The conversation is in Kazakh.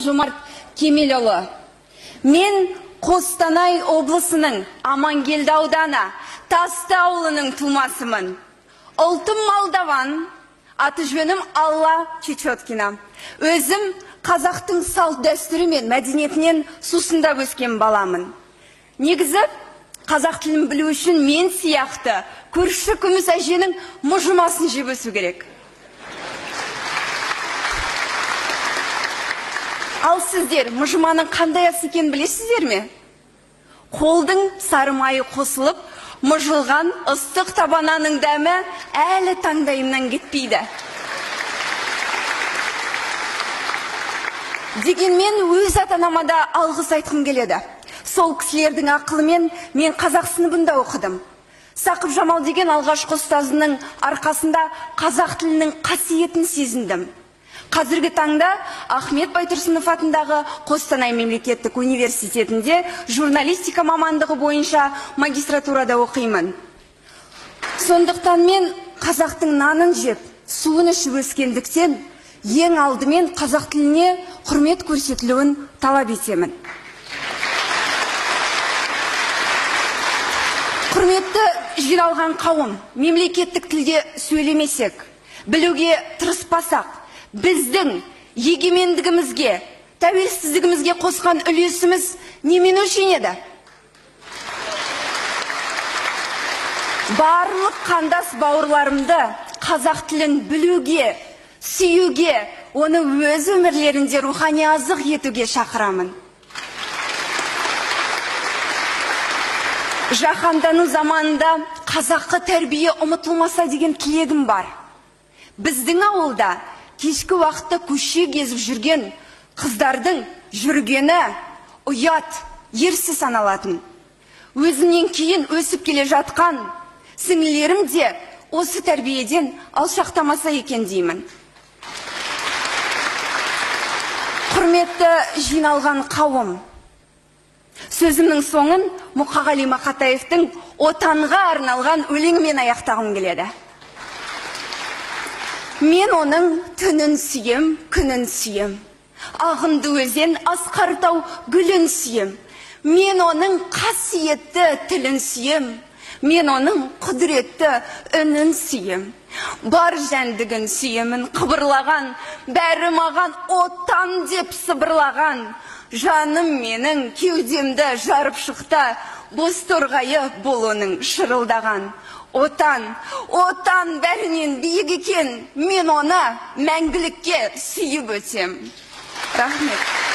Жомарт Кемелұлы. Мен Қостанай облысының Амангелді ауданы Тасты ауылының тумасымын. Ұлтым Молдаван, аты жөнім Алла Чечеткина. Өзім қазақтың салт дәстүрі мен мәдениетінен сусындап өскен баламын. Негізі, қазақ тілін білу үшін мен сияқты көрші күміс әженің мұжымасын жеп өсу керек. Ал сіздер мұжыманың қандай ас екенін білесіздер ме? Қолдың сары майы қосылып, мұжылған ыстық табананың дәмі әлі таңдайымнан кетпейді. Дегенмен өз ата-анама да алғыс айтқым келеді. Сол кісілердің ақылымен мен қазақ сыныбында оқыдым. Сақып Жамал деген алғашқы ұстазының арқасында қазақ тілінің қасиетін сезіндім. Қазіргі таңда Ахмет Байтұрсынов атындағы Қостанай мемлекеттік университетінде журналистика мамандығы бойынша магистратурада оқимын. Сондықтан мен қазақтың нанын жеп, суын ішіп өскендіктен ең алдымен қазақ тіліне құрмет көрсетілуін талап етемін. Құрметті жиналған қауым, мемлекеттік тілде сөйлемесек, білуге тырыспасақ, біздің егемендігімізге, тәуелсіздігімізге қосқан үлесіміз немен өлшенеді? Барлық қандас бауырларымды қазақ тілін білуге, сүюге, оны өз өмірлерінде рухани азық етуге шақырамын. Жаһандану заманында қазақы тәрбие ұмытылмаса деген тілегім бар. Біздің ауылда кешкі уақытта көше кезіп жүрген қыздардың жүргені ұят, ерсі саналатын. Өзімнен кейін өсіп келе жатқан сіңлілерім де осы тәрбиеден алшақтамаса екен деймін. Құрметті жиналған қауым, сөзімнің соңын Мұқағали Мақатаевтың отанға арналған өлеңімен аяқтағым келеді. Мен оның түнін сүйем, күнін сүйем. Ағынды өзен, асқар тау гүлін сүйем. Мен оның қасиетті тілін сүйем. Мен оның құдіретті үнін сүйем. Бар жәндігін сүйемін қыбырлаған, бәрі маған отан деп сыбырлаған. Жаным менің кеудемді жарып шықты, боз торғайы бұл оның шырылдаған. Отан, отан бәрінен биік екен, мен оны мәңгілікке сүйіп өтем. Рахмет.